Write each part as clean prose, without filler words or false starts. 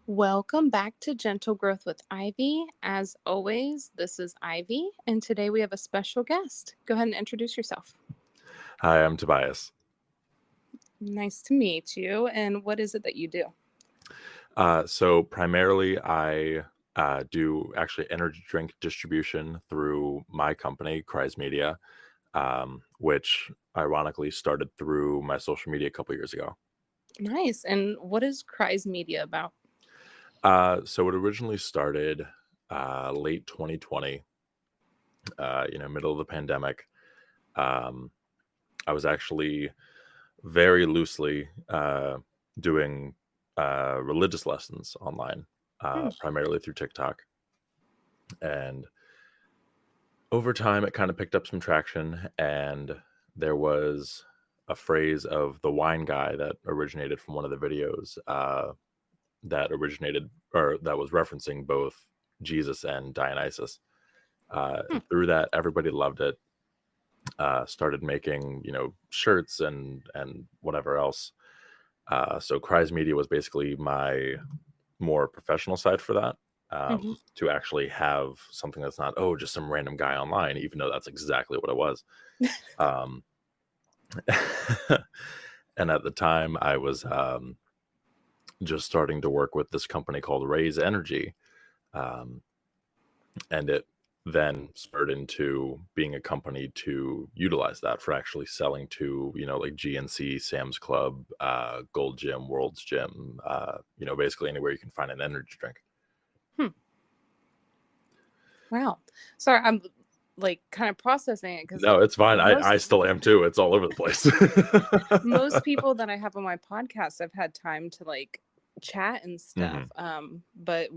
Welcome back to Gentle Growth with Ivy. As always, this is Ivy, and today we have a special guest. Go ahead and introduce yourself. Hi, I'm Tobias. Nice to meet you. And what is it that you do? So primarily, I do actually energy drink distribution through my company, Cries Media, which ironically started through my social media a couple years ago. Nice. And what is Cries Media about? So it originally started late 2020, middle of the pandemic. Um, I was actually very loosely doing religious lessons online, Hmm. primarily through TikTok. And over time, it kind of picked up some traction, and there was a phrase of the wine guy that originated from one of the videos that originated or that was referencing both Jesus and Dionysus. Hmm. And through that, everybody loved it. Started making shirts and whatever else. So Cries Media was basically my more professional side for that, Hmm. to actually have something that's not, oh, just some random guy online, even though that's exactly what it was. Um, and at the time, I was just starting to work with this company called Raise Energy, um, and it then spurred into being a company to utilize that for actually selling to, like GNC, Sam's Club, Gold Gym, World's Gym, basically anywhere you can find an energy drink. Hmm. Wow. Sorry, I'm like kind of processing it because No, it's fine. I most still am too. It's all over the place. most people that I have on my podcast, I've had time to like chat and stuff. Mhm. But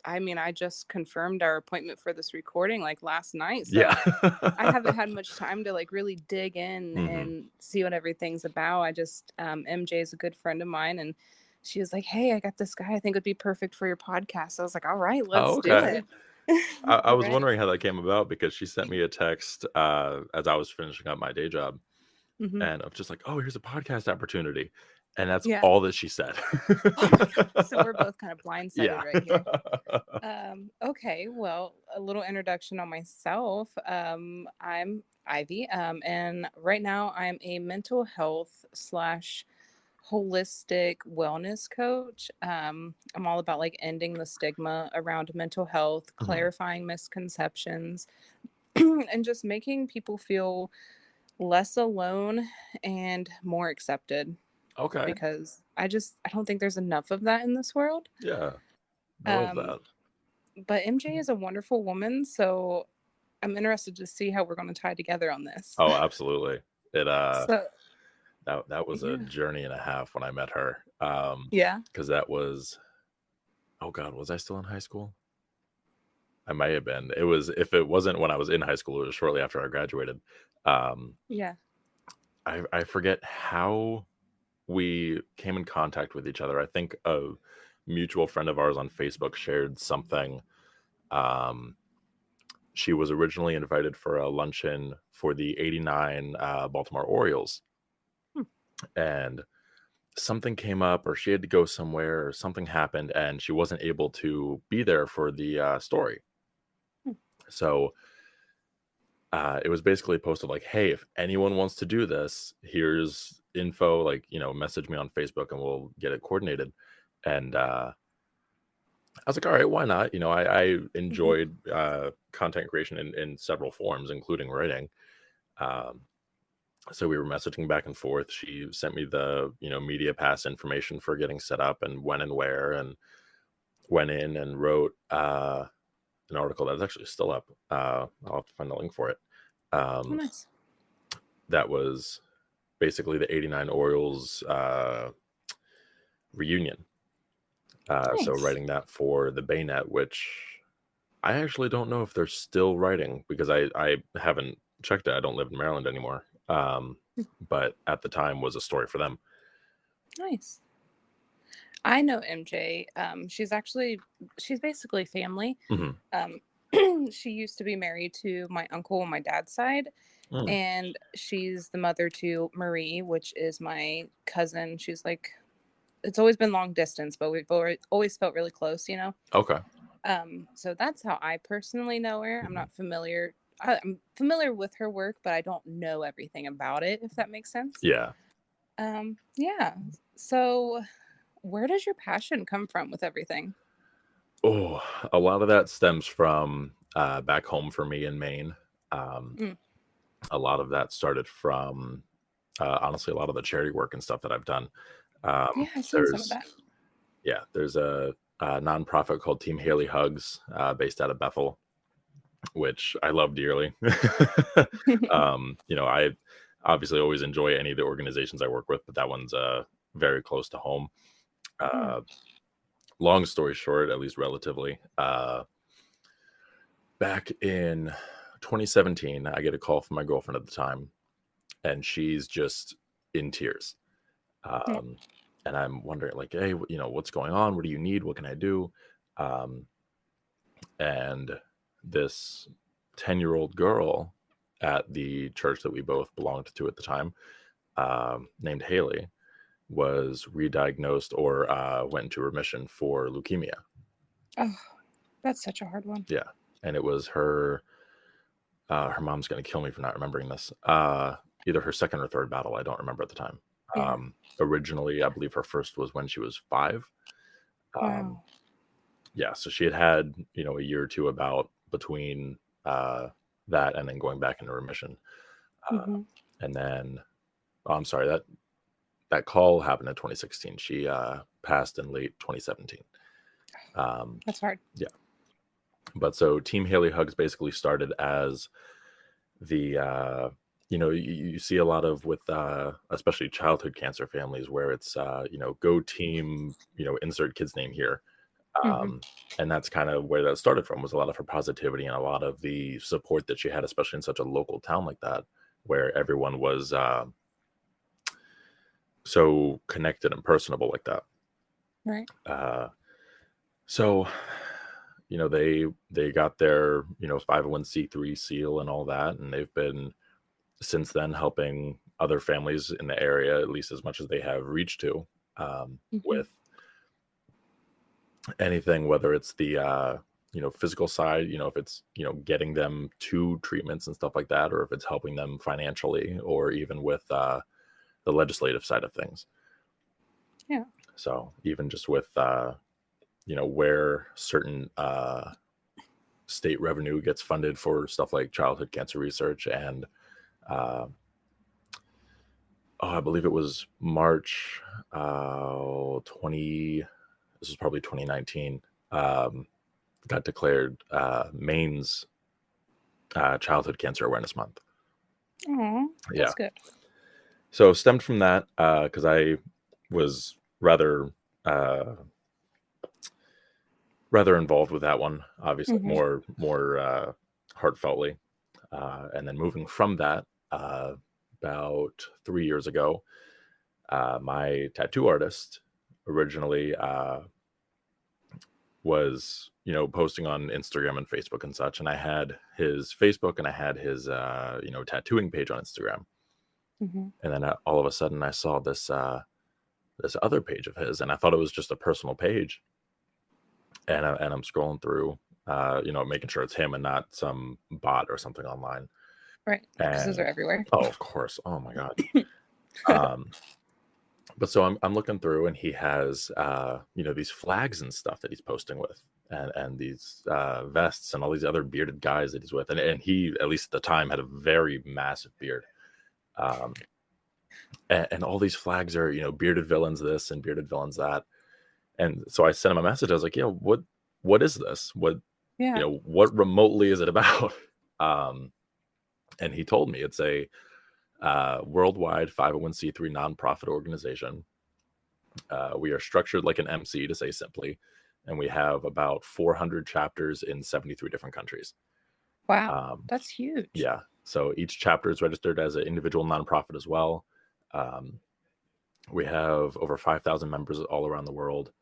I just confirmed our appointment for this recording like last night. So Yeah. I haven't had much time to like really dig in Mhm. and see what everything's about. MJ is a good friend of mine, and she was like, "Hey, I got this guy I think would be perfect for your podcast." I was like, "All right, Oh, let's do okay. it." I was Right. wondering how that came about because she sent me a text, as I was finishing up my day job, Hmm. and of just like, "Oh, here's a podcast opportunity," and that's Yeah. all that she said. Oh my God. So we're both kind of blindsided Yeah. right here. Okay, well, a little introduction on myself. I'm Ivy, and right now I'm a mental health slash holistic wellness coach. I'm all about like ending the stigma around mental health, Mhm. clarifying misconceptions, and just making people feel less alone and more accepted Okay. because I don't think there's enough of that in this world. Yeah. I love Um, that. but MJ is a wonderful woman, so I'm interested to see how we're going to tie together on this. Oh, absolutely. It, So, that was a yeah. journey and a half when I met her, Yeah. because that was, oh god, was I still in high school? I may have been. It was, if it wasn't when I was in high school, it was shortly after I graduated. Um, Yeah. I forget how we came in contact with each other. I think a mutual friend of ours on Facebook shared something. Um, she was originally invited for a luncheon for the '89 Baltimore Orioles, Hmm. and something came up, or she had to go somewhere, or something happened, and she wasn't able to be there for the story. Hmm. So it was basically posted like, "Hey, if anyone wants to do this, here's info. Like, message me on Facebook, and we'll get it coordinated." And I was like, "All right, why not?" I Mhm. enjoyed content creation in several forms, including writing. Um, so we were messaging back and forth. She sent me the media pass information for getting set up and when and where, and went in and wrote an article that's actually still up. I'll have to find the link for it. Oh, Um, nice. that was basically the '89 Orioles reunion. So Nice. writing that for the Baynet, which I actually don't know if they're still writing because I haven't checked it. I don't live in Maryland anymore. But at the time was a story for them. Nice. I know MJ. She's basically family. Hmm. Um, she used to be married to my uncle on my dad's side, Mm. and she's the mother to Marie, which is my cousin. She's like it's always been long distance, but we've always felt really close, you know. Okay. So that's how I personally know her. I'm Mhm. not familiar. I'm familiar with her work, but I don't know everything about it, if that makes sense. Yeah. Yeah. So where does your passion come from with everything? Oh, a lot of that stems from, back home for me in Maine. Um, Mm. a lot of that started from, honestly, a lot of the charity work and stuff that I've done. Yeah, I've seen some of There's that. yeah, there's a nonprofit called Team Haley Hugs, based out of Bethel, which I love dearly. I obviously always enjoy any of the organizations I work with, but that one's, very close to home. Yeah. Uh, long story short, at least relatively, back in 2017, I get a call from my girlfriend at the time, and she's just in tears. Yeah. Um, and I'm wondering, like, hey, what's going on? What do you need? What can I do? Um, and this 10-year-old girl at the church that we both belonged to at the time, named Haley, was re-diagnosed or went into remission for leukemia. Oh, that's such a hard one. Yeah, and it was her. Her mom's gonna kill me for not remembering this. Either her second or third battle, I don't remember at the time. Yeah. Originally, I believe her first was when she was 5. Um, Wow. yeah, so she had a year or 2 about between, uh, that and then going back into remission. Uh, Hmm. and then oh, I'm sorry, that call happened in 2016. She, passed in late 2017. Um, That's hard. yeah, but so Team Haley Hugs basically started as the you see a lot of with especially childhood cancer families where it's go team, insert kid's name here. Hmm. um and that's kind of where that started from, was a lot of her positivity and a lot of the support that she had, especially in such a local town like that, where everyone was so connected and personable like that. Right. uh so they got their 501c3 seal and all that, and they've been since then helping other families in the area, at least as much as they have reached to, Hmm. with anything, whether it's the physical side, if it's getting them to treatments and stuff like that, or if it's helping them financially, or even with the legislative side of things. Yeah. So even just with where certain state revenue gets funded for stuff like childhood cancer research, and uh, I believe it was March 20. This was probably 2019. Um, got declared Maine's Childhood Cancer Awareness Month. Oh, Yeah. that's good. So stemmed from that, because I was uh, rather involved with that one. Obviously, Hmm. more heartfeltly, and then moving from that, about 3 years ago, my tattoo artist originally was posting on Instagram and Facebook and such, and I had his Facebook and I had his tattooing page on Instagram. Hmm. And then all of a sudden I saw this other page of his, and I thought it was just a personal page, and I'm scrolling through, making sure it's him and not some bot or something online. Right. Because those are And everywhere. oh, of course, oh my god. um but so I'm looking through, and he has these flags and stuff that he's posting with, and these vests and all these other bearded guys that he's with, and he, at least at the time, had a very massive beard. um and all these flags are bearded villains this and bearded villains that. And so I sent him a message. I was like, what is this? Yeah. What remotely is it about? um and he told me it's a worldwide 501c3 nonprofit organization. We are structured like an MC, to say simply, and we have about 400 chapters in 73 different countries. Wow. Um, That's huge. yeah, so each chapter is registered as an individual nonprofit as well. Um, we have over 5,000 members all around the world,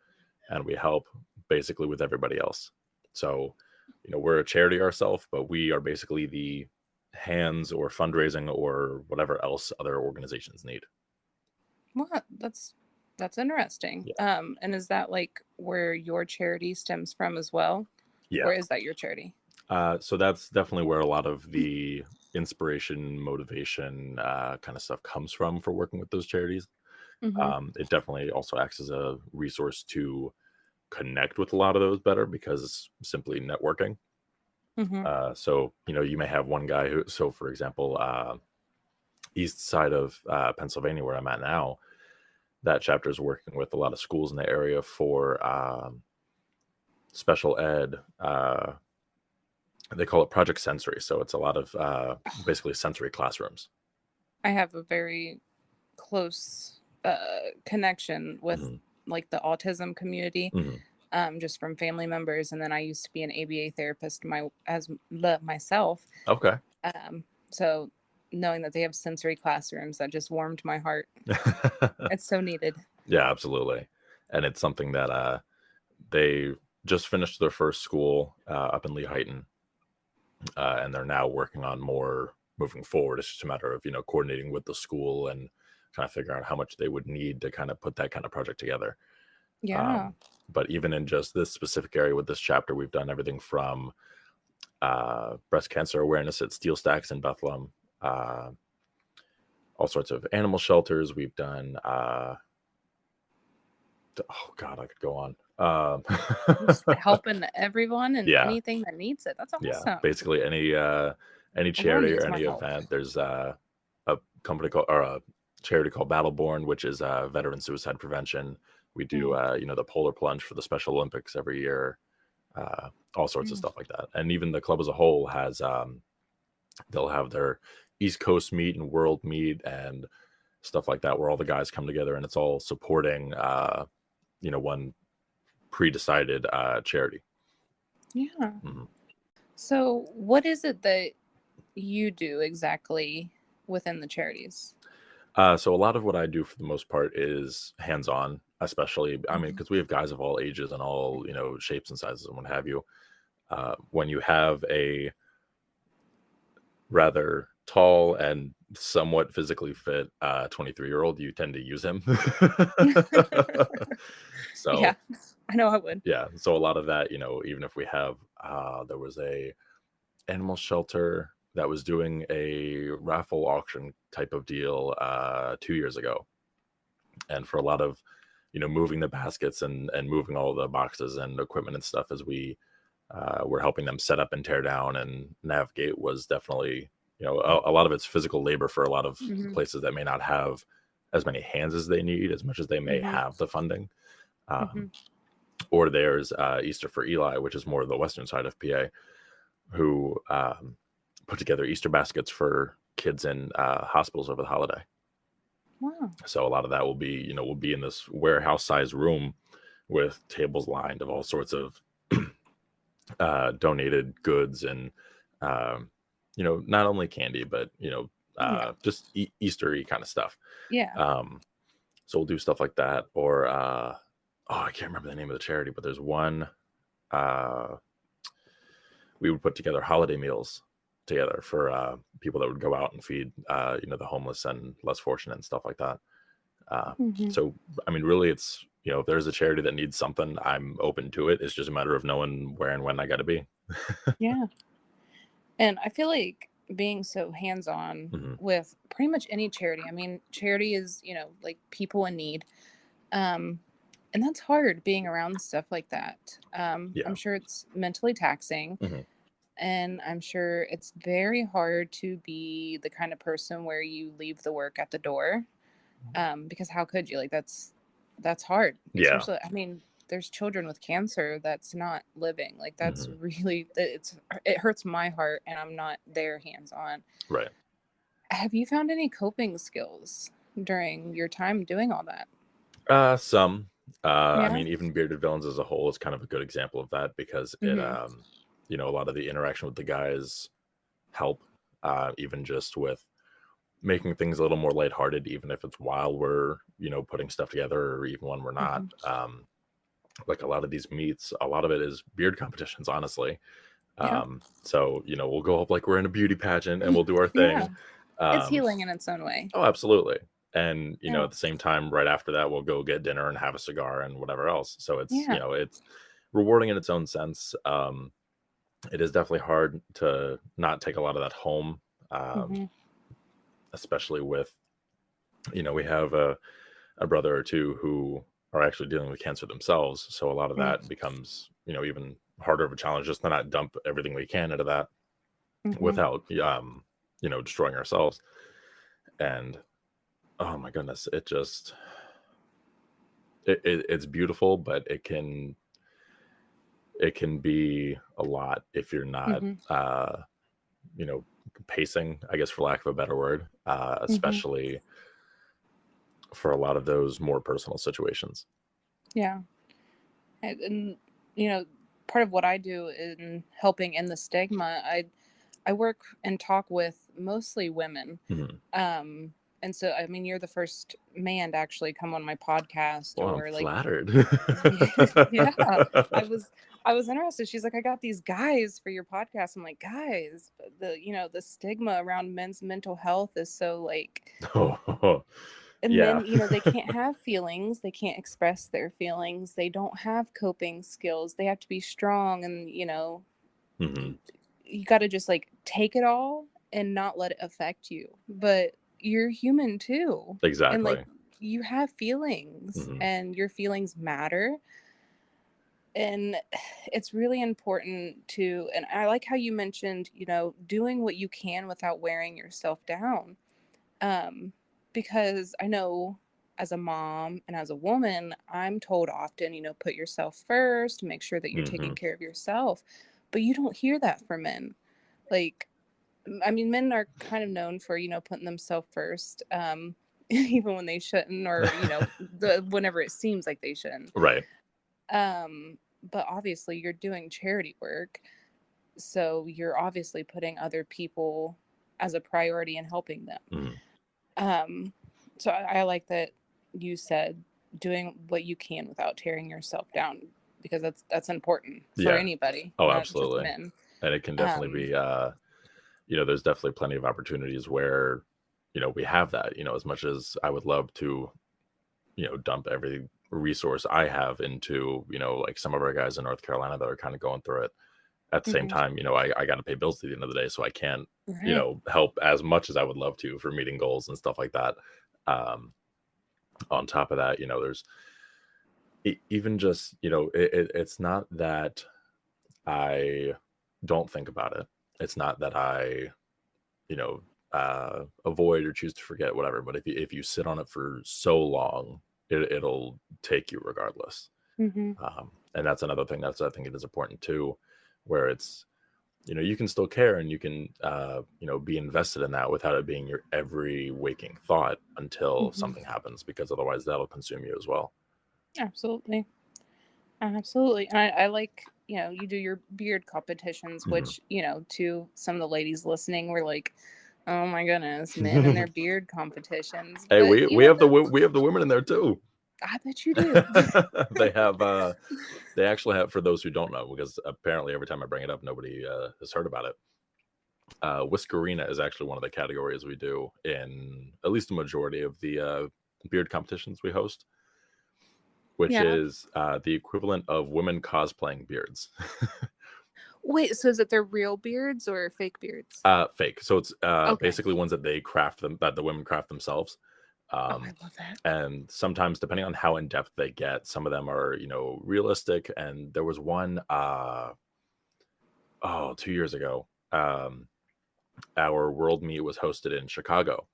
and we help basically with everybody else. So, we're a charity ourselves, but we are basically the hands or fundraising or whatever else other organizations need. What? That's That's interesting. Yeah. And is that like where your charity stems from as well? Yeah. Or is that your charity? So that's definitely where a lot of the inspiration, motivation, kind of stuff comes from for working with those charities. Mm-hmm. It definitely also acts as a resource to connect with a lot of those better because simply networking. Mm-hmm. So, you may have one guy who, so for example, east side of Pennsylvania, where I'm at now, that chapter is working with a lot of schools in the area for special ed. They call it Project Sensory. So it's a lot of basically sensory classrooms. I have a very close connection with Hmm. like the autism community, Hmm. just from family members. And then I used to be an ABA therapist myself. Okay. So knowing that they have sensory classrooms, that just warmed my heart. It's so needed. Yeah, absolutely. And it's something that they just finished their first school up in Lehighton, and they're now working on more moving forward. It's just a matter of coordinating with the school and trying to figure out how much they would need to kind of put that kind of project together. Yeah. Um, but even in just this specific area with this chapter, we've done everything from breast cancer awareness at steel stacks in Bethlehem, uh, all sorts of animal shelters. We've done oh god, I could go on. Just helping everyone and Yeah, anything that needs it. That's yeah. awesome. Basically, any Everyone charity or needs more any help. event. There's a company called or a charity called Battleborn, which is veteran suicide prevention. We do Mm, the polar plunge for the Special Olympics every year. All sorts of mm. stuff like that. And even the club as a whole has they'll have their East Coast meet and world meet and stuff like that, where all the guys come together and it's all supporting one pre-decided charity. Yeah. Mhm. So, what is it that you do exactly within the charities? So a lot of what I do for the most part is hands-on, especially, I mean, Hmm. because we have guys of all ages and all, shapes and sizes and what have you. When you have a rather tall and somewhat physically fit 23-year-old, you tend to use him. Yeah, So I know I would. yeah, so a lot of that, even if we have, there was a animal shelter that was doing a raffle auction type of deal 2 years ago, and for a lot of moving the baskets and moving all the boxes and equipment and stuff as we were helping them set up and tear down and navigate was definitely a lot of it's physical labor for a lot of Hmm. places that may not have as many hands as they need as much as they may Hmm. have the funding. Hmm. um, or there's Easter for Eli, which is more the western side of PA, who put together Easter baskets for kids in hospitals over the holiday. Wow. So a lot of that will be, we'll be in this warehouse sized room with tables lined of all sorts of donated goods and, um, not only candy, but, Yeah. just Eastery kind of stuff. Yeah. Um, so we'll do stuff like that. Or, oh, I can't remember the name of the charity, but there's one, uh, we would put together holiday meals together for people that would go out and feed, the homeless and less fortunate and stuff like that. Uh, Hmm. so, I mean, really, it's if there's a charity that needs something, I'm open to it. It's just a matter of knowing where and when I got to be. Yeah. And I feel like being so hands on Hmm. with pretty much any charity, I mean, charity is, like people in need. Um, and that's hard being around stuff like that. I'm Yeah. sure it's mentally taxing. Hmm. And I'm sure it's very hard to be the kind of person where you leave the work at the door. Because how could you? Like that's hard. Yeah. Especially, I mean, there's children with cancer that's not living. Like that's Hmm. really it hurts my heart, and I'm not there hands on. Right. Have you found any coping skills during your time doing all that? Some. I Yeah. mean, even Bearded Villains as a whole is kind of a good example of that because it, Mhm. a lot of the interaction with the guys help, even just with making things a little more lighthearted, even if it's while we're, putting stuff together or even when we're not. Mhm. Like a lot of these meets, a lot of it is beard competitions, honestly. Yeah. So, we'll go up like we're in a beauty pageant and we'll do our Yeah. thing. It's Um, healing in its own way. oh, absolutely. And, Yeah. at the same time, right after that, we'll go get dinner and have a cigar and whatever else. So it's, Yeah. it's rewarding in its own sense. It is definitely hard to not take a lot of that home, um, Hmm. especially with, we have a brother or two who are actually dealing with cancer themselves. So a lot of that becomes, even harder of a challenge just to not dump everything we can into that Hmm. without, destroying ourselves. And oh my goodness, it's beautiful, but it can be a lot if you're not, Hmm. you know, pacing, I guess, for lack of a better word, Hmm. especially for a lot of those more personal situations. Yeah. And part of what I do in helping end the stigma, I work and talk with mostly women. Mhm. Um, and so, I mean, you're the first man to actually come on my podcast, Well, I'm or like, flattered. yeah, I was, I was interested. She's like, I got these guys for your podcast. I'm like, guys, the stigma around men's mental health is so like, Oh, and yeah. men, they can't have feelings. They can't express their feelings. They don't have coping skills. They have to be strong. And, Mhm. you got to just like take it all and not let it affect you. But you're human too. And like, Exactly. you have feelings Mhm. and your feelings matter. And it's really important to, and I like how you mentioned, doing what you can without wearing yourself down. Um, because I know as a mom and as a woman, I'm told often, put yourself first, make sure that you're taking Mhm. care of yourself. But you don't hear that from men. Like, I mean, men are kind of known for, putting themselves first, even when they shouldn't, or, whenever it seems like they shouldn't. Right. But obviously, you're doing charity work. So you're obviously putting other people as a priority and helping them. Mhm. Um, so I like that you said doing what you can without tearing yourself down, because that's important for Yeah. anybody, Oh, not just absolutely. men. And it can definitely Um, be, there's definitely plenty of opportunities where, we have that, as much as I would love to, dump every resource I have into, like some of our guys in North Carolina that are kind of going through it. At the same mhm, time, I got to pay bills at the end of the day, so I can't, right. help as much as I would love to for meeting goals and stuff like that. Um, on top of that, there's even just, it's not that I don't think about it. It's not that I, you know, avoid or choose to forget, whatever. But if you sit on it for so long, it'll take you regardless. Mhm. And that's another thing that's, I think, it is important too, where it's, you can still care and you can, be invested in that without it being your every waking thought until Mhm. something happens, because otherwise that'll consume you as well. Absolutely. Absolutely. And I like, you do your beard competitions, Mhm. which, to some of the ladies listening, were like, oh my goodness, men and their beard competitions. Hey, But, we have the women in there too. I bet you do. They have, they actually have, for those who don't know, because apparently every time I bring it up, nobody has heard about it. Whiskerina is actually one of the categories we do in at least a majority of the beard competitions we host, which Yeah. is the equivalent of women cosplaying beards. Wait, so is it their real beards or fake beards? Fake. So it's Okay. basically ones that they craft them, that the women craft themselves. Oh, I Um, love that. and sometimes, depending on how in depth they get, some of them are, realistic. And there was one, 2 years ago. Our world meet was hosted in Chicago,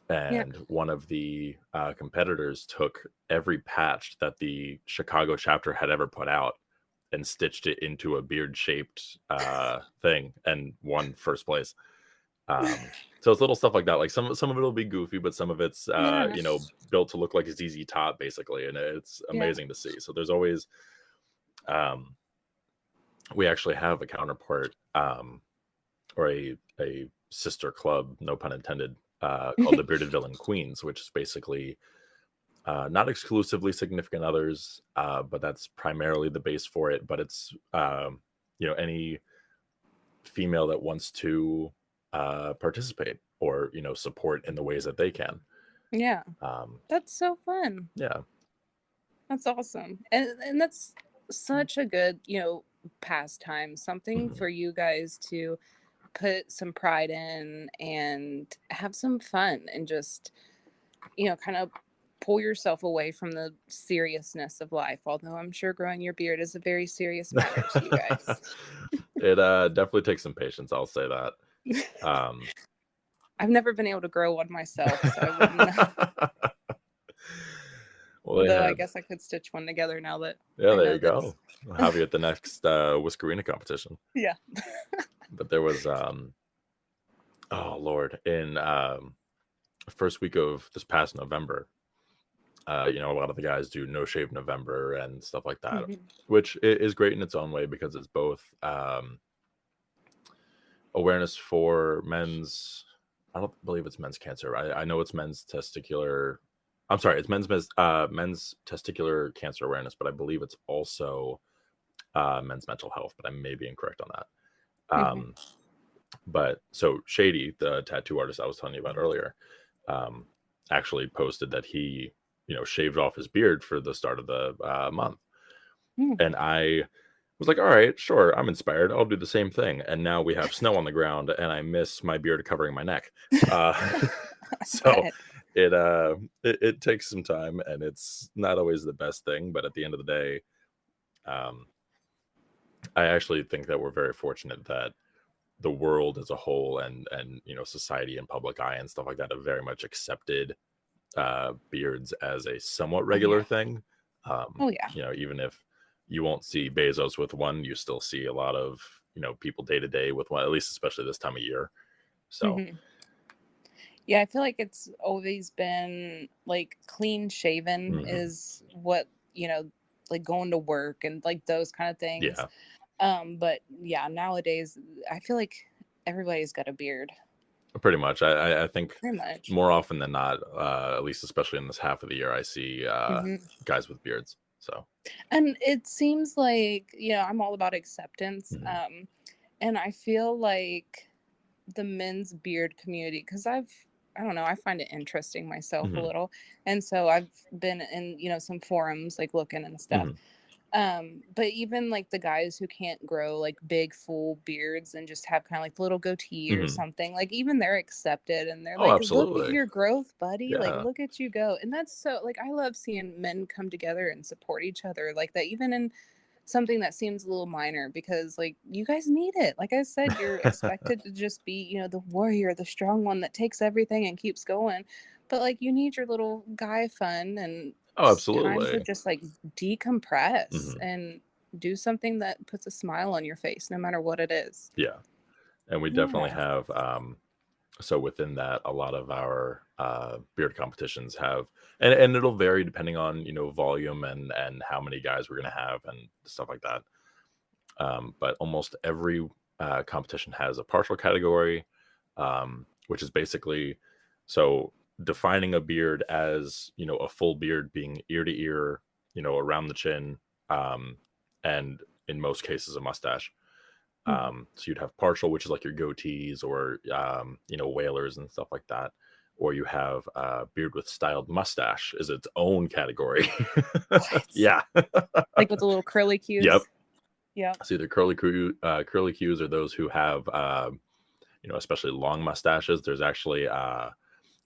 Yeah. and one of the competitors took every patch that the Chicago chapter had ever put out and stitched it into a beard shaped thing and won first place. So it's little stuff like that. Like some of it'll be goofy, but some of it's Yeah. built to look like a ZZ Top basically, and it's Yeah. amazing to see. So there's always, um, we actually have a counterpart, or a sister club, no pun intended, called the Bearded Villain Queens, which is basically not exclusively significant others, but that's primarily the base for it. But it's, any female that wants to participate or support in the ways that they can. Yeah. Um, That's so fun. yeah. That's awesome. And that's such a good, pastime, something Mhm. for you guys to put some pride in and have some fun and just, kind of pull yourself away from the seriousness of life. Although I'm sure growing your beard is a very serious matter to you guys. It definitely takes some patience, I'll say that. Um, I've never been able to grow one myself, so I wouldn't know. well, they Though I had, guess I could stitch one together now that yeah, I there know you go. this. I'll have you at the next Whiskerina competition. Yeah. But there was, oh Lord, in first week of this past November, a lot of the guys do No Shave November and stuff like that, Mhm. which is great in its own way because it's both awareness for men's. I don't believe it's men's cancer. I know it's men's testicular. I'm sorry, it's men's testicular cancer awareness, but I believe it's also men's mental health. But I may be incorrect on that. Mhm. But so Shady, the tattoo artist I was telling you about earlier, um, actually posted that he, shaved off his beard for the start of the month, Mm. and I was like, all right, sure, I'm inspired. I'll do the same thing. And now we have snow on the ground, and I miss my beard covering my neck. Uh, so Bet. it takes some time, and it's not always the best thing. But at the end of the day, um, I actually think that we're very fortunate that the world as a whole and society and public eye and stuff like that have very much accepted beards as a somewhat Oh regular yeah. thing. Oh yeah. Even if you won't see Bezos with one, you still see a lot of people day to day with one, at least especially this time of year. So Hmm. Yeah, I feel like it's always been like clean shaven mhm, is what, like going to work and like those kind of things. yeah, But yeah, nowadays I feel like everybody's got a beard. pretty much. I think Pretty much. more often than not, at least especially in this half of the year, I see Hmm. guys with beards. So And it seems like, I'm all about acceptance. mhm, And I feel like the men's beard community, because I don't know, I find it interesting myself a mhm, little. And so I've been in, some forums like looking and stuff. mhm, But even like the guys who can't grow like big full beards and just have kind of like little goatee or mhm. something, like even they're accepted and they're Oh, like, look at absolutely. your growth, buddy. Like, Yeah. look at you go. And that's so like I love seeing men come together and support each other like that, even in something that seems a little minor, because like you guys need it. Like I said, you're expected to just be, the warrior, the strong one that takes everything and keeps going. But like you need your little guy fun and Oh, time to absolutely. just like decompress Mhm. and do something that puts a smile on your face no matter what it is. Yeah. And we definitely Yeah. have so within that, a lot of our beard competitions have, and it'll vary depending on volume and how many guys we're gonna have and stuff like that. But almost every competition has a partial category, which is basically so defining a beard as a full beard being ear to ear, around the chin, um, and in most cases a mustache. Mhm. So you'd have partial, which is like your goatees or whalers and stuff like that. Or you have beard with styled mustache is its own category. What? Yeah. Like with the little curly Yep. cues? Yep. So either curly cues or those who have especially long mustaches. There's actually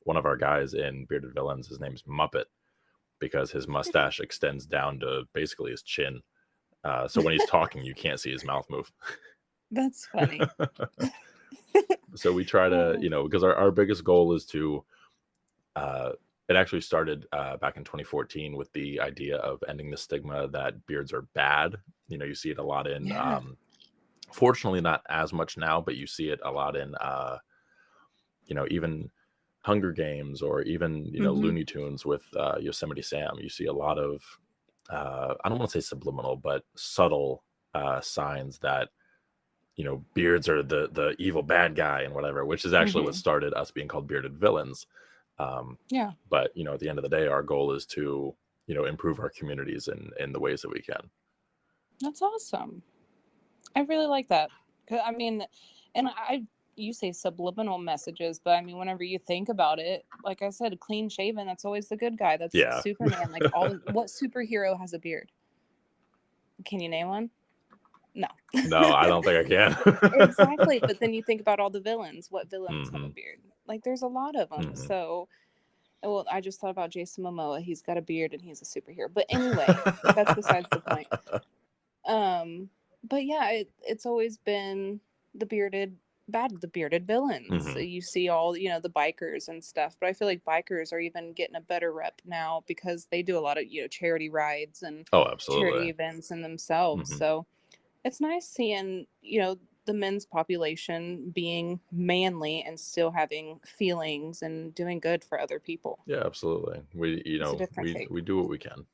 one of our guys in Bearded Villains. His name's Muppet because his mustache extends down to basically his chin. So when he's talking, you can't see his mouth move. That's funny. So we try to, Oh. because our biggest goal is to, uh, it actually started back in 2014 with the idea of ending the stigma that beards are bad. You see it a lot in, Yeah. fortunately, not as much now, but you see it a lot in, even Hunger Games or even, Hmm. Looney Tunes with Yosemite Sam. You see a lot of, I don't want to say subliminal, but subtle signs that beards are the evil bad guy and whatever, which is actually what Hmm. started us being called bearded villains. Um, Yeah. but at the end of the day, our goal is to improve our communities in the ways that we can. That's awesome. I really like that. 'Cause, I mean, and you say subliminal messages, but I mean, whenever you think about it, like I said, clean shaven, that's always the good guy. That's Yeah. Superman. Like what superhero has a beard? Can you name one? No. No, I don't think I Exactly. can. But then you think about all the villains. What villains have a Hmm. beard? Like there's a lot of them. Hmm. So, well, I just thought about Jason Momoa. He's got a beard and he's a superhero. But anyway, that's besides the point. But yeah, it's always been the bearded villains. So Hmm. you see all, the bikers and stuff, but I feel like bikers are even getting a better rep now because they do a lot of, charity rides and Oh, charity absolutely. events in themselves. Hmm. So it's nice seeing, the men's population being manly and still having feelings and doing good for other people. Yeah, absolutely. We, It's a different we take. we do what we can.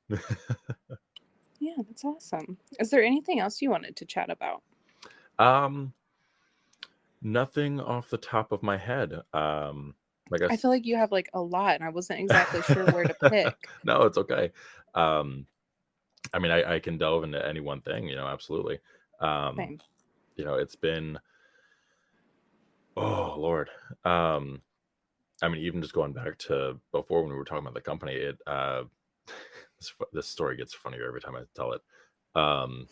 Yeah, that's awesome. Is there anything else you wanted to chat about? Um, Nothing off the top of my head. I I guess. feel like you have like a lot and I wasn't exactly sure where to pick. No, it's okay. Um, I mean, I can delve into any one thing, absolutely. Um, Same. it's been, oh Lord. I mean, even just going back to before when we were talking about the company, this story gets funnier every time I tell it. Um,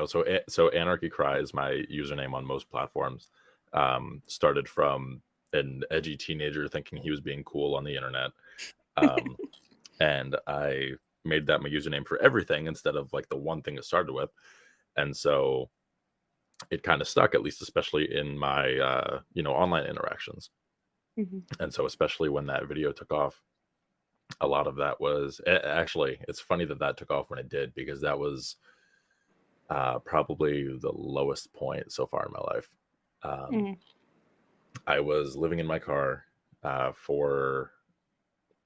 so Anarchy Cries, my username on most platforms, started from an edgy teenager thinking he was being cool on the internet. Um, and I made that my username for everything instead of like the one thing it started with. And so it kind of stuck, at least, especially in my, online interactions. Hmm. And so, especially when that video took off, a lot of that was actually, it's funny that that took off when it did, because that was probably the lowest point so far in my life. Um, Mm. I was living in my car for,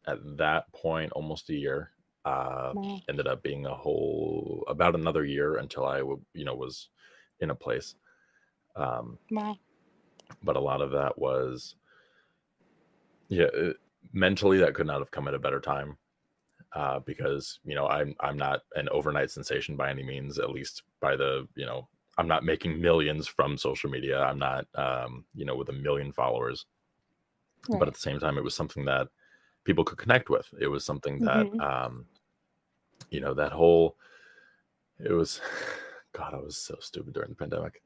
at that point, almost a year. Wow. Ended up being about another year until was in a place. Um, Wow. but a lot of that was, yeah, mentally, that could not have come at a better time. Because I'm not an overnight sensation by any means, at least by the I'm not making millions from social media. I'm not with a million followers, but at Right. the same time, it was something that people could connect with. It was something that Hmm. that whole, it was, God, I was so stupid during the pandemic.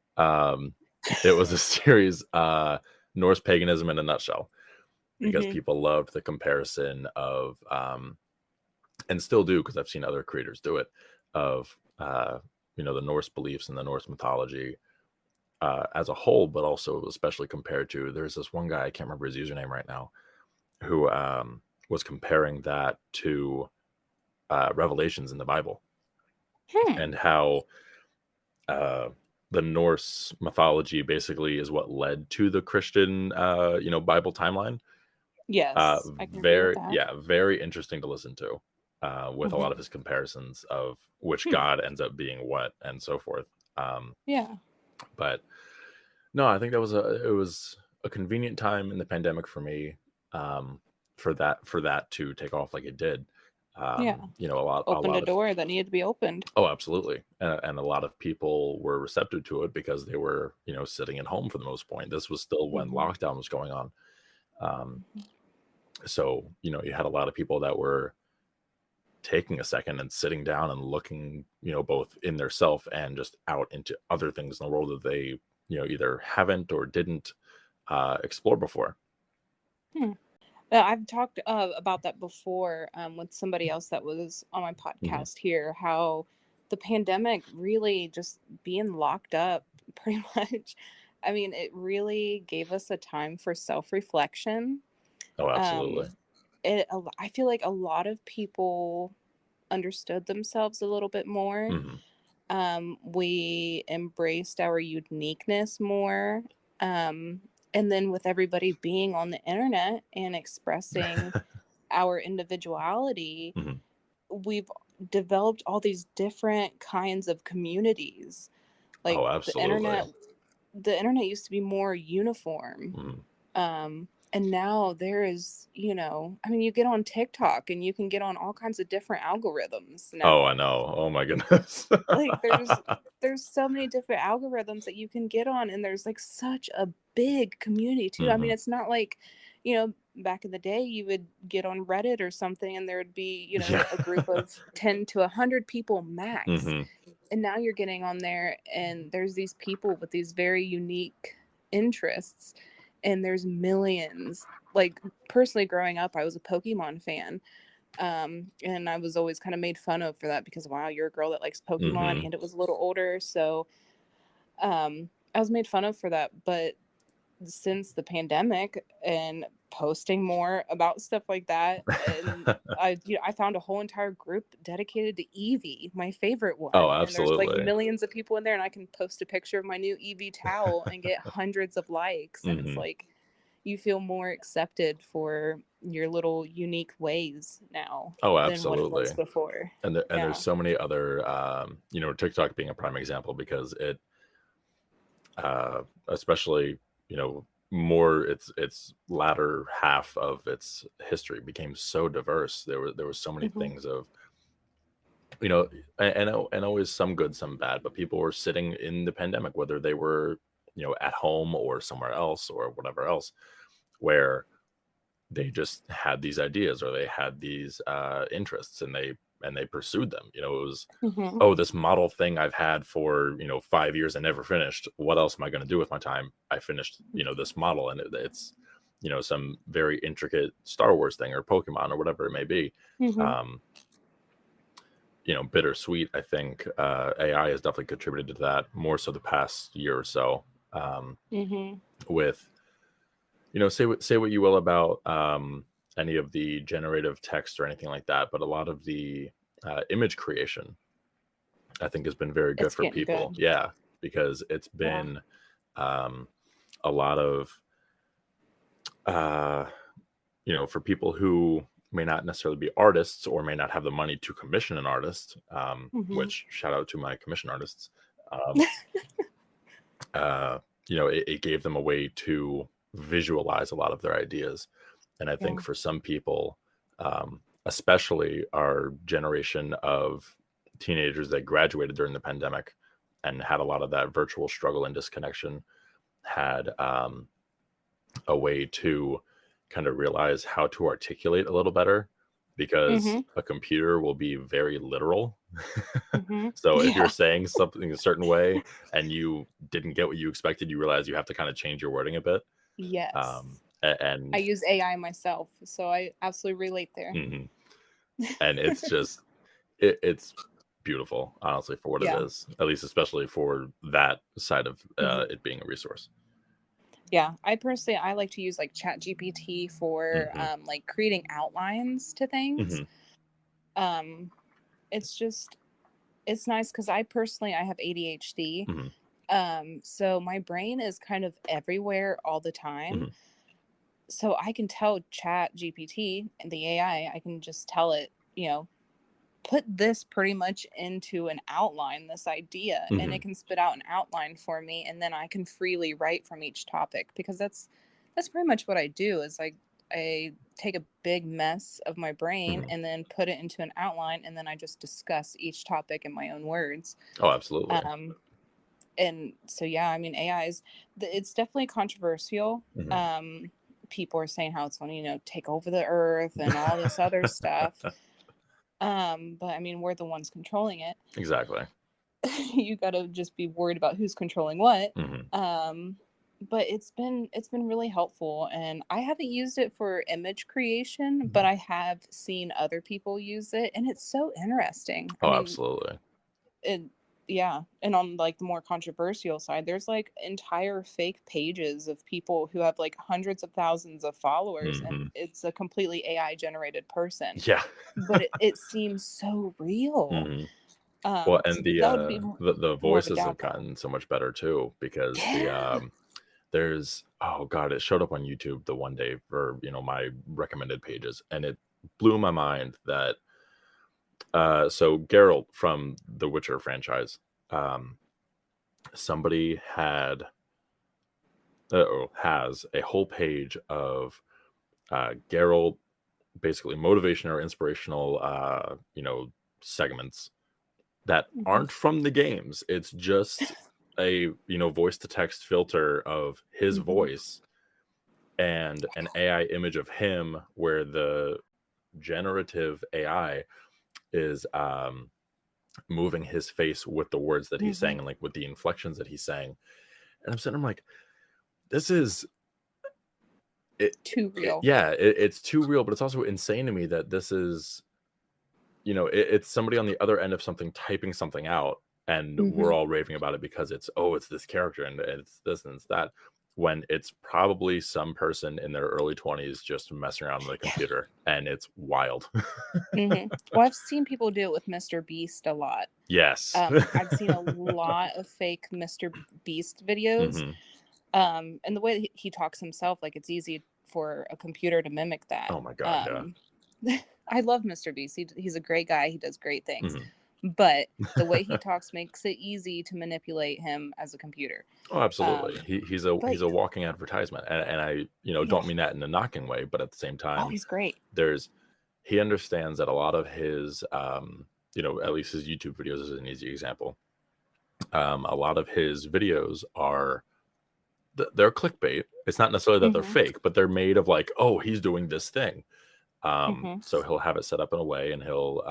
It was a series, Norse paganism in a nutshell, because Hmm. people loved the comparison of and still do, because I've seen other creators do it, of the Norse beliefs and the Norse mythology as a whole, but also especially compared to, there's this one guy, I can't remember his username right now, who was comparing that to revelations in the Bible, Hmm. and how uh, the Norse mythology basically is what led to the Christian Bible timeline. Yes, I can agree with Very, that. yeah, very interesting to listen to, with a lot of Hmm. his comparisons of which Hmm. God ends up being what, and so forth. Um, Yeah. but no, I think it was a convenient time in the pandemic for me, um, for that to take off like it did. Yeah. A lot a Opened a lot of door that needed to be opened. Oh, absolutely, and a lot of people were receptive to it because they were sitting at home for the most point. This was still when Hmm. lockdown was going on. Um, so you had a lot of people that were taking a second and sitting down and looking, both in their self and just out into other things in the world that they, either haven't or didn't explore before. Hmm. I've talked about that before with somebody else that was on my Hmm. podcast here, how the pandemic really just being locked up pretty much. I mean, it really gave us a time for self reflection. Oh, absolutely. Um, I feel like a lot of people understood themselves a little bit more. Hmm. We embraced our uniqueness more. Um, and then with everybody being on the internet and expressing our individuality, Hmm. we've developed all these different kinds of communities. Like Oh, absolutely. the internet used to be more uniform. Hmm. And now there is, I mean, you get on TikTok and you can get on all kinds of different algorithms Oh, I now. know. Oh my goodness. Like there's so many different algorithms that you can get on, and there's like such a big community too. I mean, Mhm. it's not like, back in the day you would get on Reddit or something and there would be, Yeah. a group of 10 to 100 people max. Mhm. And now you're getting on there and there's these people with these very unique interests, and there's millions. Like, personally, growing up, I was a Pokemon fan. And I was always kind of made fun of for that because, wow, you're a girl that likes Pokemon, Mhm. and it was a little older. So I was made fun of for that. But since the pandemic and posting more about stuff like that, and I found a whole entire group dedicated to Eevee, my favorite Oh, one, and there's like absolutely. millions of people in there, and I can post a picture of my new Eevee towel and get hundreds of likes, and it's Mhm. like you feel more accepted for your little unique ways now Oh, than what it was absolutely. before. And there's Yeah. so many other, TikTok being a prime example because it, especially, more its latter half of its history became so diverse. There was so many Hmm. things of, you know, and always some good, some bad, but people were sitting in the pandemic, whether they were, at home or somewhere else or whatever else, where they just had these ideas or they had these interests and they pursued them. It was, Hmm. oh, this model thing I've had for 5 years and never finished. What else am I going to do with my time? I finished this model, and it's some very intricate Star Wars thing or Pokemon or whatever it may be. Hmm. Um, Bittersweet. I think AI has definitely contributed to that more so the past year or so. Hmm. With say what you will about any of the generative text or anything like that, but a lot of the image creation, I think, has been very good It's for getting people. good. Yeah, because it's Yeah. been um, a lot of uh, for people who may not necessarily be artists or may not have the money to commission an artist. Hmm. Which shout out to my commission artists. Um, it gave them a way to visualize a lot of their ideas. And I think Yeah. for some people, especially our generation of teenagers that graduated during the pandemic and had a lot of that virtual struggle and disconnection, had a way to kind of realize how to articulate a little better because Hmm. a computer will be very literal. Hmm. So if you're Yeah. saying something a certain way and you didn't get what you expected, you realize you have to kind of change your wording a bit. Yes. I And use AI myself, so I absolutely relate there. mhm. And it's just it's beautiful, honestly, for what it Yeah. is. At least, especially for that side of Hmm. it being a resource. Yeah. I like to use like Chat GPT for Hmm. like creating outlines to things. Hmm. Um, it's just it's nice because I have ADHD. Hmm. So my brain is kind of everywhere all the time. Hmm. So I can tell Chat GPT and the I can just tell it, put this pretty much into an outline, this idea, and Hmm. it can spit out an outline for me, and then I can freely write from each topic, because that's pretty much what I do. Is like, I take a big mess of my brain Hmm. and then put it into an outline, and then I just discuss each topic in my own words. Oh, absolutely. um and so, yeah, I mean, it's definitely controversial. Hmm. um People are saying how it's going to, take over the earth and all this other stuff. But I mean, we're the ones controlling it. Exactly. You got to just be worried about who's controlling what. Hmm. Um, but it's been really helpful, and I haven't used it for image creation, but Hmm. I have seen other people use it, and it's so interesting. I Oh, mean, absolutely. it yeah. And on like the more controversial side, there's like entire fake pages of people who have like hundreds of thousands of followers, and Hmm. it's a completely AI generated person, Yeah. but it seems so real. Hmm. Well, So and the that would be the more of a voices have downfall. gotten so much better too because Yeah. there's, oh god, it showed up on YouTube the one day for my recommended pages, and it blew my mind that so Geralt from the Witcher franchise, um somebody had has a whole page of Geralt, basically motivation or inspirational, segments that Mhm. aren't from the games. It's just a, voice to text filter of his Mhm. voice and an AI image of him where the generative AI is moving his face with the words that he's saying Mhm. and like with the inflections that he's saying. And I'm sitting, I'm like, this is it, Too real. it's too real, but it's also insane to me that this is, it's somebody on the other end of something typing something out, and we're Mhm. all raving about it because it's, oh, it's this character and it's this and it's that, when it's probably some person in their early 20s just messing around on the computer, and it's wild. Mhm. Well, I've seen people do it with Mr. Beast a lot. Yes. I've seen a lot of fake Mr. Beast videos. Hmm. And the way that he talks himself, like it's easy for a computer to mimic that. Oh my god, yeah. I love Mr. Beast. He's a great guy. He does great things, Hmm. but the way he talks makes it easy to manipulate him as a computer. Oh, absolutely. Um, He's but a walking advertisement, and I, yeah, don't mean that in a knocking way, but at the same oh, time, he's great. there's he understands that a lot of his, at least his YouTube videos is an easy example. A lot of his videos are they're clickbait. It's not necessarily that they're Hmm. fake, but they're made of like, oh, he's doing this thing. Hmm. So he'll have it set up in a way, and he'll,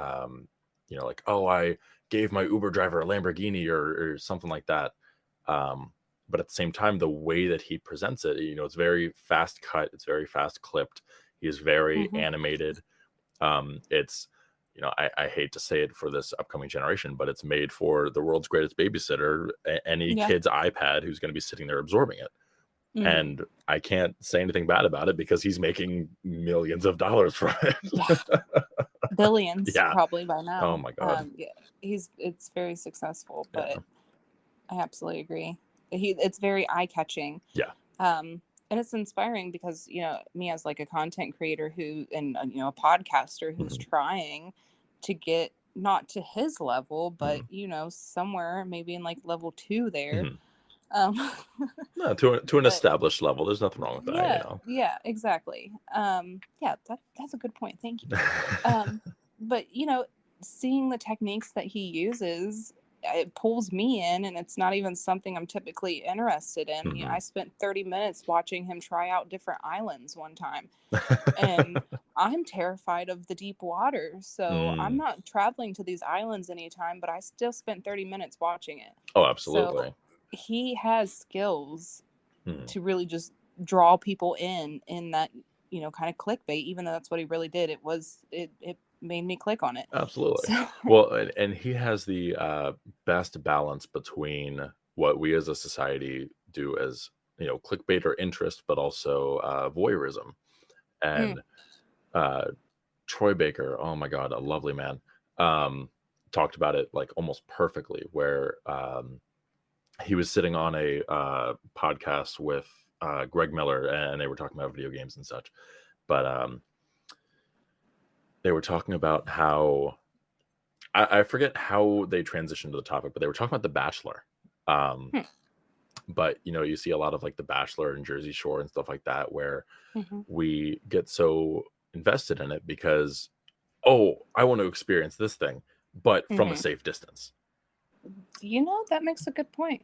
like, oh, I gave my Uber driver a Lamborghini, or something like that. Um, but at the same time, the way that he presents it, it's very fast cut, it's very fast clipped. He is very Hmm. animated. It's, I hate to say it for this upcoming generation, but it's made for the world's greatest babysitter, any Yeah. kid's iPad who's going to be sitting there absorbing it. Hmm. And I can't say anything bad about it because he's making millions of dollars from Yeah. it. Billions Yeah. probably by Oh now. my god. Yeah, it's very successful, but Yeah. I absolutely agree. It's very eye catching. Yeah. And it's inspiring because me as like a content creator who and a podcaster who's Mhm. trying to get not to his level, but Mhm. somewhere maybe in like level 2 there. Mhm. um No, to an but established level. There's nothing wrong with yeah, yeah, exactly. Yeah, that's a good point, thank you. that. um but seeing the techniques that he uses, it pulls me in, and it's not even something I'm typically interested in. I Mhm. spent 30 minutes watching him try out different islands one time, and I'm terrified of the deep water, so I'm Mm. not traveling to these islands anytime, but I still spent 30 minutes watching it. Oh, So absolutely. he has skills Mhm. to really just draw people in that kind of clickbait. Even though that's what he really did, it made me click on it. Absolutely. So Well, and he has the, best balance between what we as a society do as, clickbait or interest, but also, voyeurism. mm, And, uh, Troy Baker, oh my god, a lovely man, talked about it, like, almost perfectly, where, he was sitting on a, podcast with, Greg Miller, and they were talking about video games and such. But, they were talking about how I forget how they transitioned to the topic, but they were talking about The Bachelor. Um, hmm, but you see a lot of like The Bachelor and Jersey Shore and stuff like that, where hmm, we get so invested in it because, oh, I want to experience this thing, but from a hmm. safe distance. That makes a good point.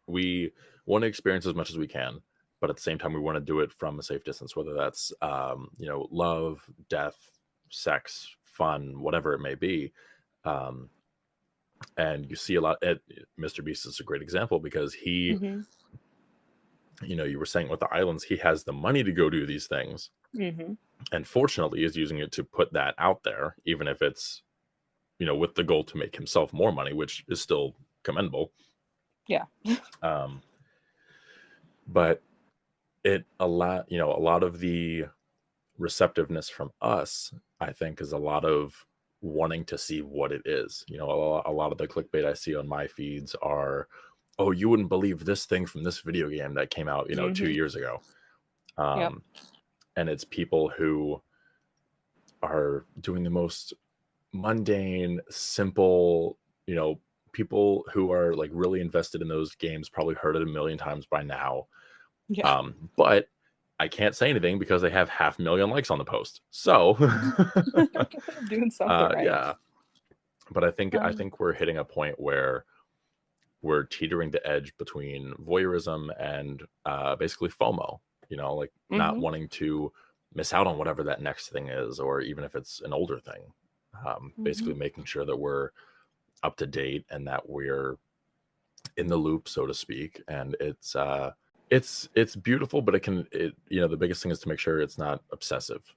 We want to experience as much as we can, but at the same time, we want to do it from a safe distance, whether that's, love, death, sex, fun, whatever it may be. Um, and you see a lot at Mr. Beast is a great example because he, Hmm. you were saying with the islands, he has the money to go do these things, Hmm. and fortunately is using it to put that out there, even if it's, with the goal to make himself more money, which is still commendable. Yeah. um but a lot of the receptiveness from us, I think, is a lot of wanting to see what it is. A lot of the clickbait I see on my feeds are, oh, you wouldn't believe this thing from this video game that came out, 2 years ago. Yep. um and it's people who are doing the most mundane, simple, you know people who are like really invested in those games, probably heard it a million times by now. Yeah. But I can't say anything because they have 500,000 likes on the post. So, Doing something right. yeah. But I Um, think we're hitting a point where we're teetering the edge between voyeurism and basically FOMO. Like not mhm, wanting to miss out on whatever that next thing is, or even if it's an older thing. Basically, mhm, making sure that we're up to date and that we're in the loop, so to speak. And it's beautiful, but the biggest thing is to make sure it's not obsessive.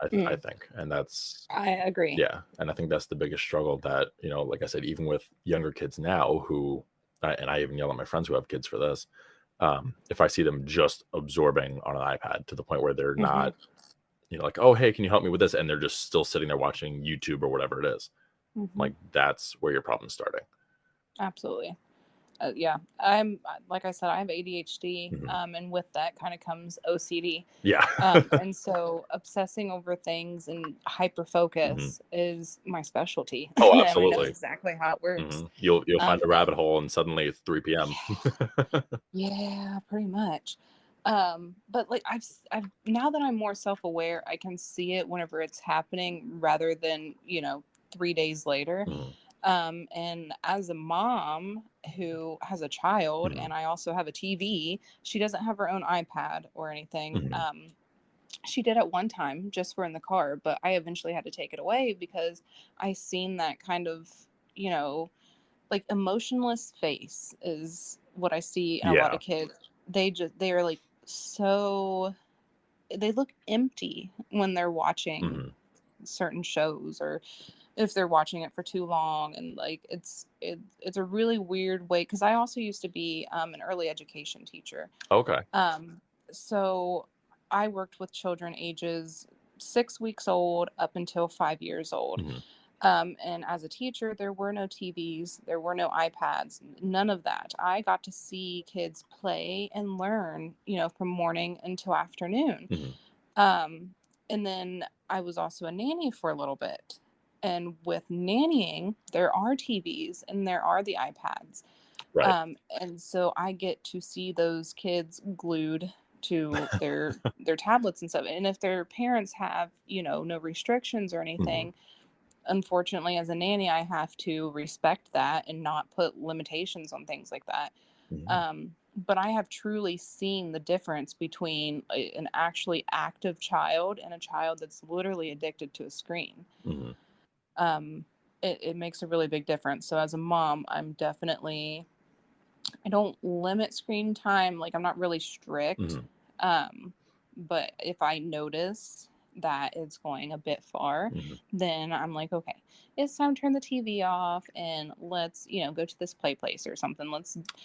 I mm, think, and that's I agree. yeah, and I think that's the biggest struggle that, like I said, even with younger kids now who, and I even yell at my friends who have kids for this, if I see them just absorbing on an iPad to the point where they're Mhm, not, like, oh, hey, can you help me with this? And they're just still sitting there watching YouTube or whatever it is. mhm, Like, that's where your problem's starting. absolutely. Yeah, like I said, I have ADHD, Mhm. and with that kind of comes OCD. Yeah. And so obsessing over things and hyper Mhm. focus is my specialty, Oh, and I know absolutely. exactly how it works. You'll find a rabbit And hole and suddenly it's 3 p.m. yeah, pretty much. But like I've now that I'm more self-aware, I can see it whenever it's happening rather than, 3 days later. Mhm. And as a mom who has a child Mhm. and I also have a TV, she doesn't have her own iPad or anything. Mhm. She did at one time just for in the car, but I eventually had to take it away because I seen that kind of, you know, like emotionless face is what I see in a lot Yeah. of kids. They are like so they look empty when they're watching Mhm. certain shows or if they're watching it for too long, and like it's a really weird way because I also used to be an early education teacher. Okay. um, so I worked with children ages 6 weeks old up until 5 years old. Mhm. And as a teacher, there were no TVs, there were no iPads, none of that. I got to see kids play and learn, from morning until afternoon. Mhm. Um, and then I was also a nanny for a little bit. And with nannying, there are TVs and there are the iPads. Right. And so I get to see those kids glued to their tablets and stuff. And if their parents have, no restrictions or Mhm. anything, unfortunately as a nanny I have to respect that and not put limitations on things like that. Mhm. But I have truly seen the difference between an actually active child and a child that's literally addicted to a screen. Mhm. um, it makes a really big difference. So as a mom, I don't limit screen time. Like I'm not really strict. Mhm. Um, but if I notice that it's going a bit far, Mhm. then I'm like, okay, it's time to turn the TV off and let's, go to this play place or something.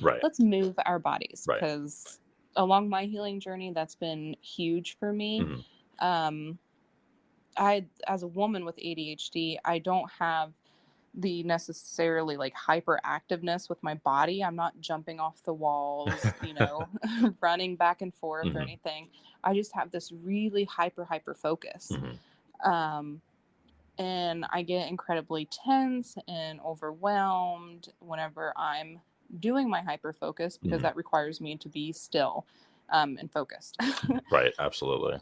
Right. Let's move our bodies Right. because along my healing journey, that's been huge for me. Mhm. Um, as a woman with ADHD, I don't have the necessarily like hyperactiveness with my body. I'm not jumping off the walls, running back and forth or Mhm. anything. I just have this really hyper focus. Mhm. Um, and I get incredibly tense and overwhelmed whenever I'm doing my hyper focus because Mhm. that requires me to be still and focused. Right. Absolutely.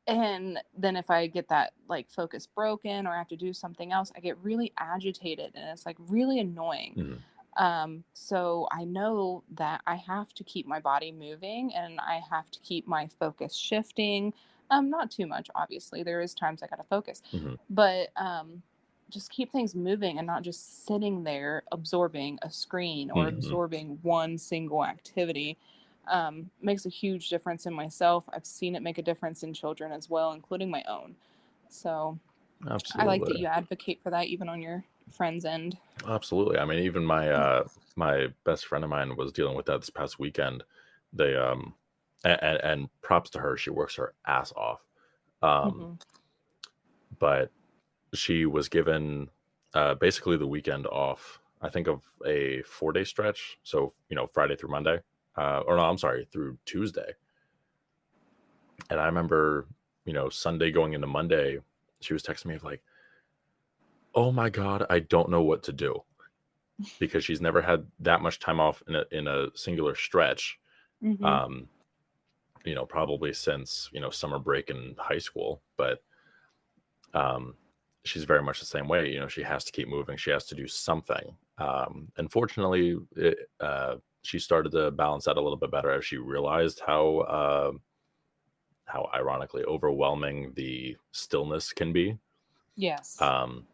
And then if I get that like focus broken or I have to do something else, I get really agitated and it's like really annoying. Mhm. So I know that I have to keep my body moving and I have to keep my focus shifting. Not too much, obviously. There is times I gotta focus, Mhm. but just keep things moving and not just sitting there absorbing a screen or Mhm. absorbing one single activity. Makes a huge difference in myself. I've seen it make a difference in children as well, including my own. So I like that Absolutely. you advocate for that even on your friend's end. Absolutely. I mean, even my best friend of mine was dealing with that this past weekend. They and props to her, she works her ass off. Um, Hmm. but she was given basically the weekend off. I think of a 4 day stretch, so Friday through Monday, or no, I'm sorry, through Tuesday. And I remember, Sunday going into Monday, she was texting me of like, "Oh my god, I don't know what to do," because she's never had that much time off in a singular stretch. Hmm. Um, probably since, summer break in high school. But um, she's very much the same way. She has to keep moving. She has to do something. Unfortunately, she started to balance that a little bit better as she realized how ironically overwhelming the stillness can be. Yes. Um,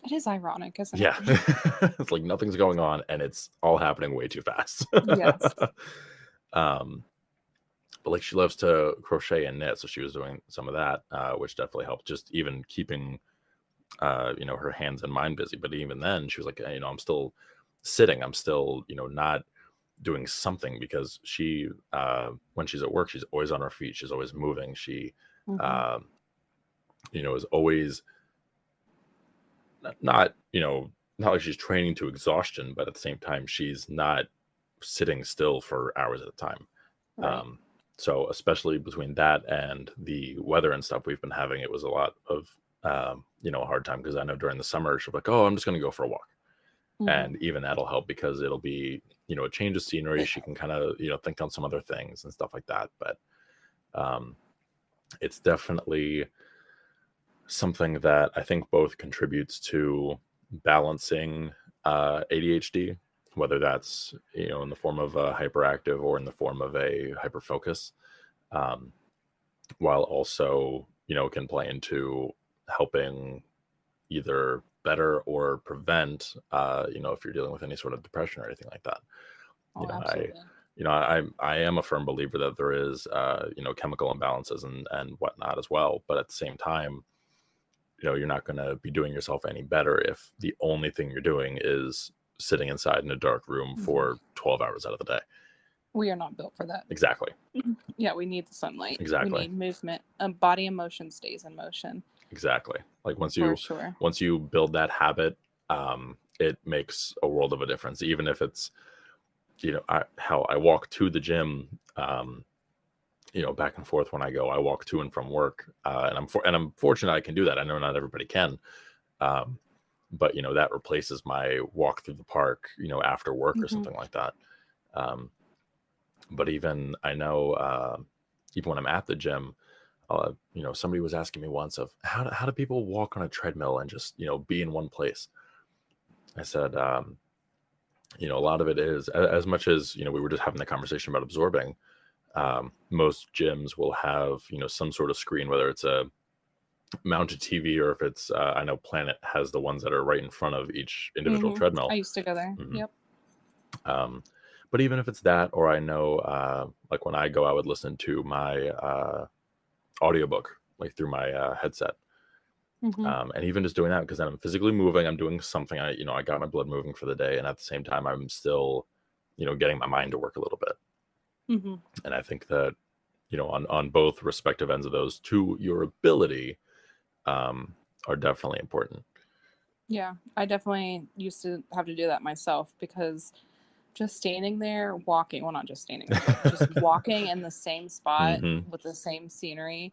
It is ironic, isn't it? yeah, it's like nothing's going on, and it's all happening way too fast. Yes. um, but like she loves to crochet and knit, so she was doing some of that, which definitely helped. Just even keeping her hands and mind busy. But even then, she was like, I'm still sitting. I'm still, not doing something, because she, when she's at work, she's always on her feet. She's always moving. She, Hmm. uh, is always not, not like she's training to exhaustion, but at the same time, she's not sitting still for hours at a time. Right. Um, so especially between that and the weather and stuff we've been having, it was a lot of, a hard time, because I know during the summer she'll be like, oh, I'm just going to go for a walk. Hmm. And even that'll help, because it'll be, a change of scenery. She can kind of, think on some other things and stuff like that. But um, it's definitely something that I think both contributes to balancing ADHD, whether that's, in the form of a hyperactive or in the form of a hyper focus, um, while also, can play into helping either better or prevent, if you're dealing with any sort of depression or anything like that. You Oh, know, I, absolutely. I am a firm believer that there is, chemical imbalances and whatnot as well. But at the same time, you're not going to be doing yourself any better if the only thing you're doing is sitting inside in a dark room Hmm. for 12 hours out of the day. We are not built for that. Exactly. Yeah, we need the sunlight. We Exactly. need movement. Body and motion stays in motion Exactly. Like for sure. once you build that habit, it makes a world of a difference. Even if it's, how I walk to the gym, back and forth when I go. I walk to and from work, and I'm fortunate I can do that. I know not everybody can, um, but that replaces my walk through the park, after work or Hmm. something like that. Um, but even I know, even when I'm at the gym, somebody was asking me once of how do people walk on a treadmill and just be in one place. I said, a lot of it is, as much as we were just having the conversation about absorbing. Most gyms will have some sort of screen, whether it's a mounted TV or if it's, I know Planet has the ones that are right in front of each individual Hmm. I treadmill. used to go there. Mhm. Yep. Um, but even if it's that, or I know, like when I go, I would listen to my audiobook like through my headset. Hmm. And even just doing that, because then I'm physically moving, I'm doing something. I got my blood moving for the day, and at the same time, I'm still, getting my mind to work a little bit. Hmm. And I think that, on both respective ends of those, to your ability, um, are definitely important. Yeah, I definitely used to have to do that myself because just standing there walking, well, not just standing there, but just walking in the same spot Hmm. with the same scenery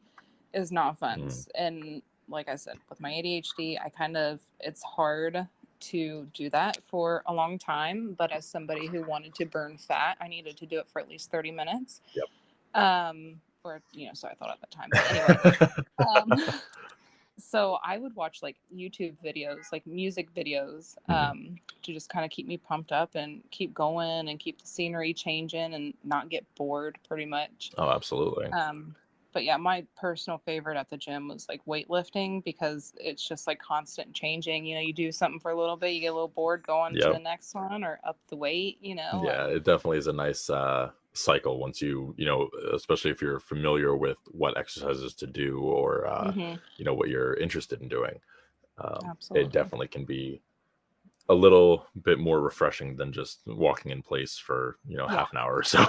is not fun. Hmm. And like I said, with my ADHD, it's hard to do that for a long time. But as somebody who wanted to burn fat, I needed to do it for at least 30 minutes. Yep. Or, so I thought at the time. But anyway, um, so I would watch like YouTube videos, like music videos, Hmm. to just kind of keep me pumped up and keep going and keep the scenery changing and not get bored pretty much. Oh, absolutely. Um, but yeah, my personal favorite at the gym was like weightlifting because it's just like constant changing. You do something for a little bit, you get a little bored going to the Yep. next one or up the weight, Yeah, and it definitely is a nice cycle once especially if you're familiar with what exercises to do, or hmm, what you're interested in doing. It absolutely. definitely can be a little bit more refreshing than just walking in place for Yeah. half an hour or so.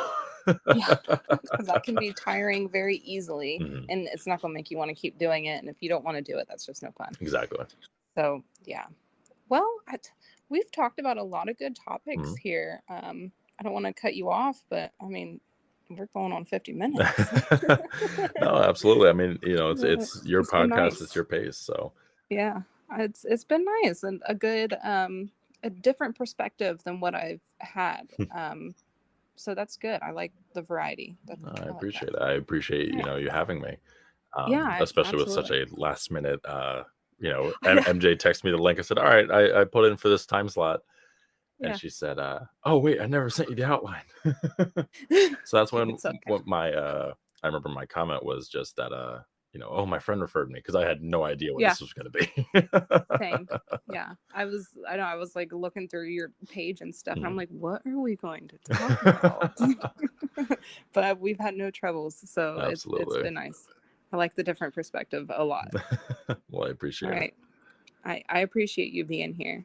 Yeah. Because that can be tiring very easily Mhm. and it's not going to make you want to keep doing it. And if you don't want to do it, that's just no fun. Exactly. So, yeah. Well, we've talked about a lot of good topics Mhm. here. I don't want to cut you off, but I mean, we're going on 50 minutes. No, absolutely. I mean, it's your It's been podcast, it's nice. your pace, so. Yeah. It's been nice and a good a different perspective than what I've had. So that's good. I like the variety. I I like that. appreciate it. I appreciate, Yeah. you having me, Yeah, especially with such absolutely. a last minute, MJ texted me the link. I said, all right, I put in for this time slot. And Yeah. she said, oh, wait, I never sent you the outline. Yeah. So that's when It's okay. what my I remember my comment was just that oh, my friend referred me because I had no idea what Yeah. this was going to be. Same. Yeah. I know, I was like looking through your page and stuff. I'm Mhm. like, what are we going to talk about? But we've had no troubles, so it's Absolutely. been nice. I like the different perspective a lot. Well, I All appreciate it. right. I appreciate you being here.